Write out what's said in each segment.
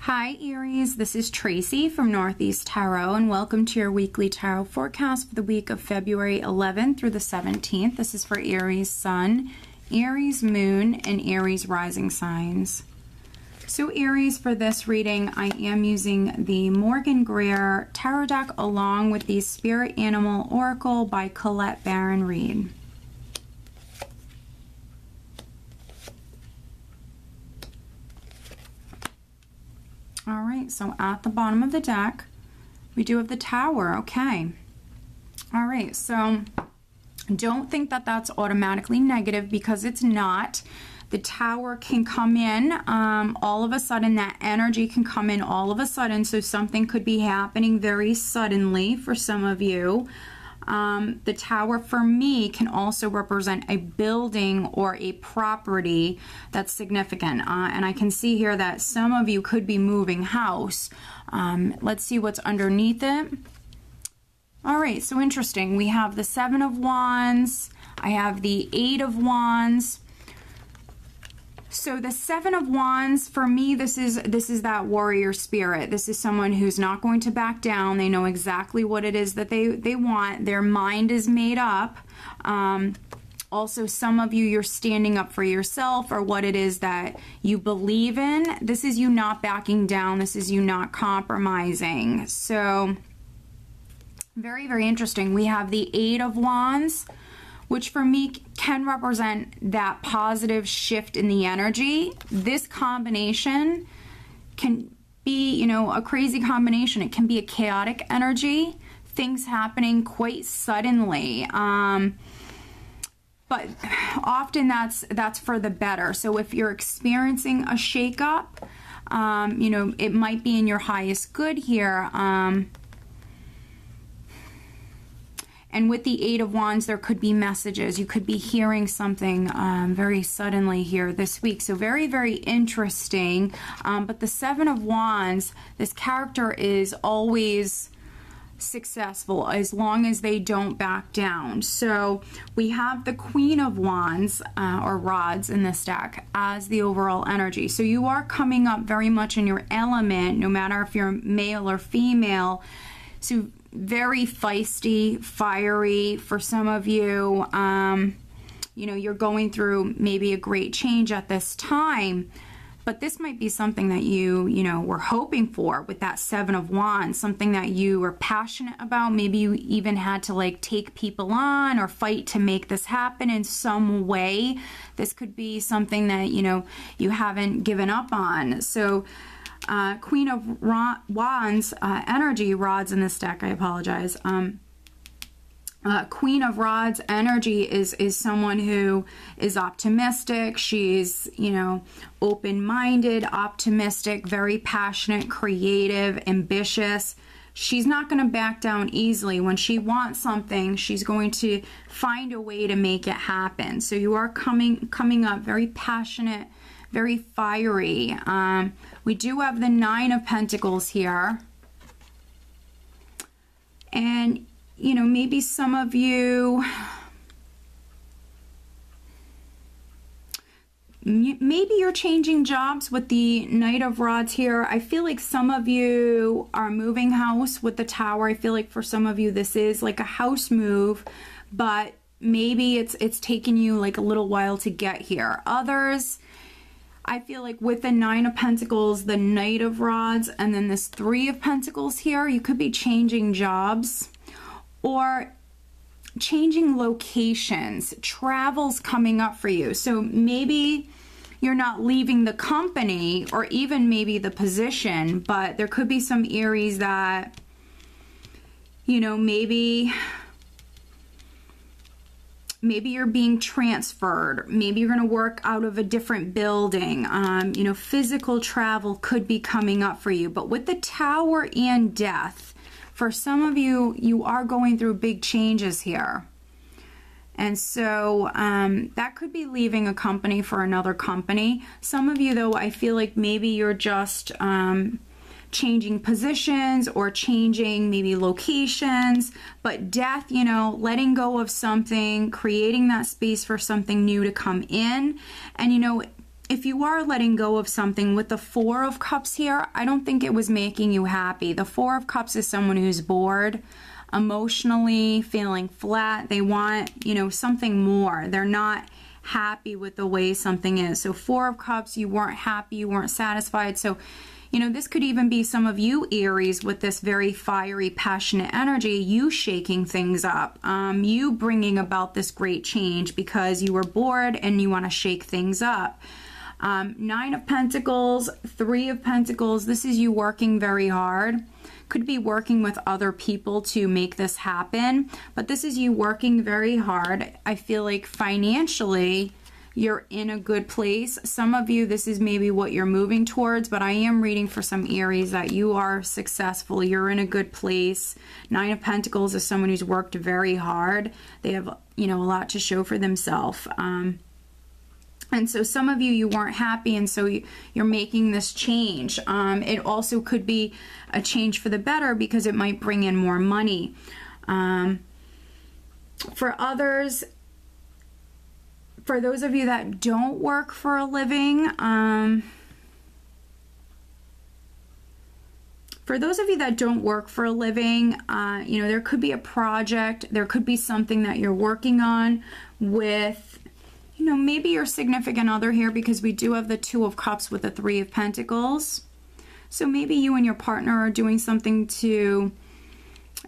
Hi Aries, this is Tracy from Northeast Tarot and welcome to your weekly tarot forecast for the week of February 11th through the 17th. This is for Aries Sun, Aries Moon, and Aries Rising signs. So Aries, for this reading, I am using the Morgan Greer Tarot deck along with the Spirit Animal Oracle by Colette Baron Reed. All right, so at the bottom of the deck, we do have the Tower. Okay. All right, so don't think that that's automatically negative because it's not. The Tower can come in all of a sudden. That energy can come in all of a sudden, so something could be happening very suddenly for some of you. The Tower for me can also represent a building or a property that's significant. And I can see here that some of you could be moving house. Let's see what's underneath it. All right, so interesting. We have the Seven of Wands. I have the Eight of Wands. So the Seven of Wands, for me, this is that warrior spirit. This is someone who's not going to back down. They know exactly what it is that they want. Their mind is made up. Also, some of you, you're standing up for yourself or what it is that you believe in. This is you not backing down. This is you not compromising. So very, very interesting. We have the Eight of Wands, which for me can represent that positive shift in the energy. This combination can be, you know, a crazy combination. It can be a chaotic energy, things happening quite suddenly. But often that's for the better. So if you're experiencing a shakeup, you know, it might be in your highest good here. And with the Eight of Wands, there could be messages. You could be hearing something very suddenly here this week. So very, very interesting. But the Seven of Wands, this character is always successful as long as they don't back down. So we have the Queen of Wands or Rods in this deck as the overall energy. So you are coming up very much in your element, no matter if you're male or female. So very feisty, fiery for some of you. You know, you're going through maybe a great change at this time, but this might be something that you know, were hoping for with that Seven of Wands, something that you were passionate about. Maybe you even had to like take people on or fight to make this happen in some way. This could be something that, you know, you haven't given up on. So Queen of Wands energy, Rods in this deck, I apologize. Queen of Rods energy is someone who is optimistic. She's, you know, open-minded, optimistic, very passionate, creative, ambitious. She's not going to back down easily. When she wants something, she's going to find a way to make it happen. So you are coming up very passionate, very fiery. We do have the Nine of Pentacles here. And, you know, maybe some of you, maybe you're changing jobs with the Knight of Rods here. I feel like some of you are moving house with the Tower. I feel like for some of you this is like a house move, but maybe it's taken you like a little while to get here. Others, I feel like with the Nine of Pentacles, the Knight of Rods, and then this Three of Pentacles here, you could be changing jobs or changing locations. Travel's coming up for you. So maybe you're not leaving the company or even maybe the position, but there could be some Aries that, you know, maybe you're being transferred. Maybe you're going to work out of a different building. You know, physical travel could be coming up for you. But with the Tower and Death, for some of you, you are going through big changes here. And so that could be leaving a company for another company. Some of you, though, I feel like maybe you're just changing positions or changing maybe locations. But death, you know, letting go of something, creating that space for something new to come in. And, you know, if you are letting go of something with the Four of Cups here, I don't think it was making you happy. The Four of Cups is someone who's bored, emotionally feeling flat. They want, you know, something more. They're not happy with the way something is. So Four of Cups, you weren't happy, you weren't satisfied. So, you know, this could even be some of you Aries with this very fiery, passionate energy, you shaking things up, you bringing about this great change because you were bored and you want to shake things up. Nine of Pentacles, Three of Pentacles, this is you working very hard. Could be working with other people to make this happen, but this is you working very hard. I feel like financially you're in a good place. Some of you, this is maybe what you're moving towards, but I am reading for some Aries that you are successful. You're in a good place. Nine of Pentacles is someone who's worked very hard. They have, you know, a lot to show for themselves. And so some of you, you weren't happy, and so you're making this change. It also could be a change for the better because it might bring in more money. For others, for those of you that don't work for a living, you know, there could be a project, there could be something that you're working on with, you know, maybe your significant other here, because we do have the Two of Cups with the Three of Pentacles. So maybe you and your partner are doing something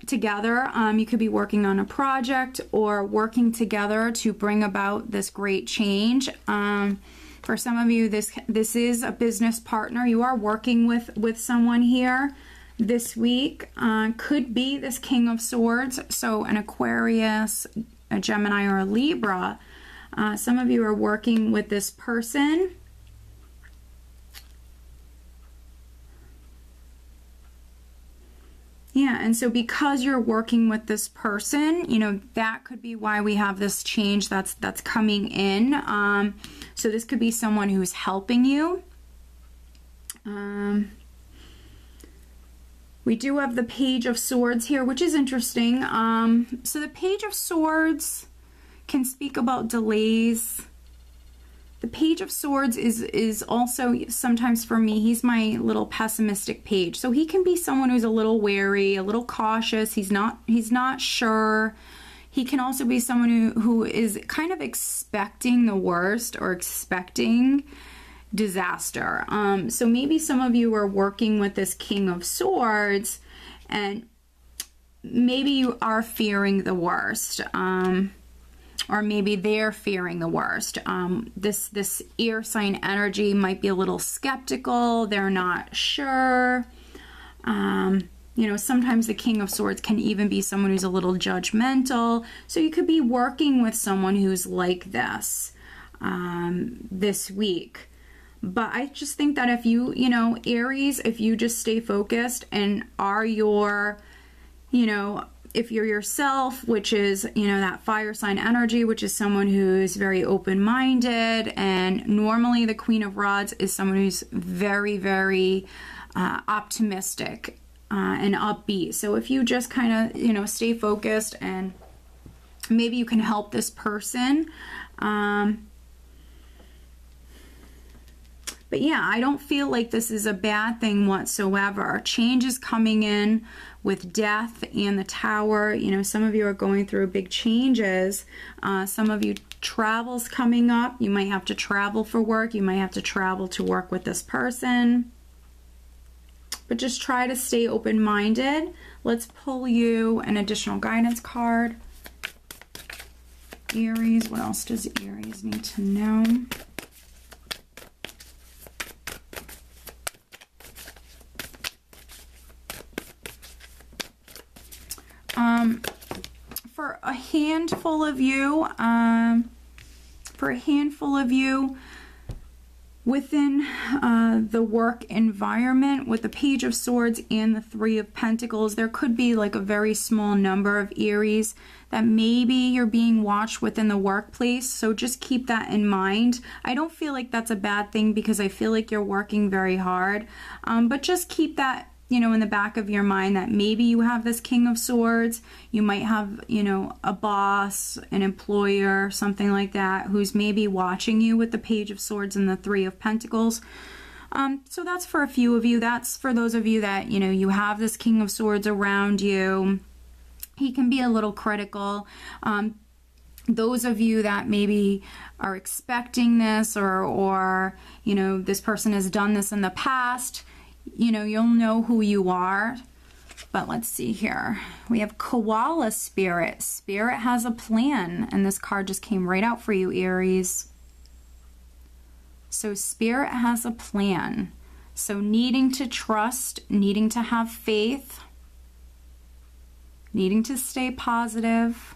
together. You could be working on a project or working together to bring about this great change. For some of you, this is a business partner. You are working with someone here this week. Could be this King of Swords, so an Aquarius, a Gemini, or a Libra. Some of you are working with this person. Yeah, and so because you're working with this person, you know, that could be why we have this change that's coming in. So this could be someone who's helping you. We do have the Page of Swords here, which is interesting. So the Page of Swords can speak about delays. The Page of Swords is also sometimes, for me, he's my little pessimistic page. So he can be someone who's a little wary, a little cautious. He's not sure. He can also be someone who is kind of expecting the worst or expecting disaster. So maybe some of you are working with this King of Swords and maybe you are fearing the worst. Or maybe they're fearing the worst. This air sign energy might be a little skeptical. They're not sure. You know, sometimes the King of Swords can even be someone who's a little judgmental. So you could be working with someone who's like this this week. But I just think that if you know, Aries, if you just stay focused and are your, you know, if you're yourself, which is, you know, that fire sign energy, which is someone who's very open-minded, and normally the Queen of Rods is someone who's very, very optimistic and upbeat. So if you just kind of, you know, stay focused and maybe you can help this person. But yeah, I don't feel like this is a bad thing whatsoever. Change is coming in with Death and the Tower. You know, some of you are going through big changes. Some of you, travel's coming up. You might have to travel for work. You might have to travel to work with this person. But just try to stay open-minded. Let's pull you an additional guidance card. Aries, what else does Aries need to know? For a handful of you, within the work environment with the Page of Swords and the Three of Pentacles, there could be like a very small number of Aries that maybe you're being watched within the workplace. So just keep that in mind. I don't feel like that's a bad thing because I feel like you're working very hard, but just keep that you know, in the back of your mind that maybe you have this King of Swords. You might have, you know, a boss, an employer, something like that, who's maybe watching you with the Page of Swords and the Three of Pentacles. So that's for a few of you. That's for those of you that, you know, you have this King of Swords around you. He can be a little critical. Those of you that maybe are expecting this, or, you know, this person has done this in the past, you know, you'll know who you are. But let's see here. We have Koala Spirit. Spirit has a plan, and this card just came right out for you, Aries. So Spirit has a plan. So needing to trust, needing to have faith, needing to stay positive.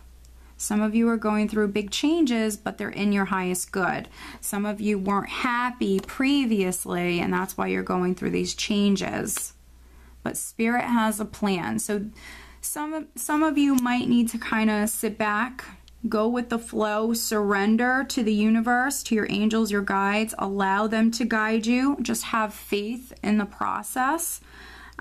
Some of you are going through big changes, but they're in your highest good. Some of you weren't happy previously, and that's why you're going through these changes. But Spirit has a plan. So some of you might need to kind of sit back, go with the flow, surrender to the universe, to your angels, your guides. Allow them to guide you. Just have faith in the process.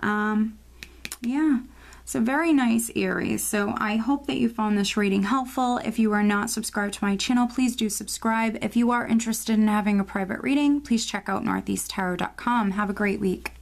Yeah. So very nice, Aries. So I hope that you found this reading helpful. If you are not subscribed to my channel, please do subscribe. If you are interested in having a private reading, please check out northeasttarot.com. Have a great week.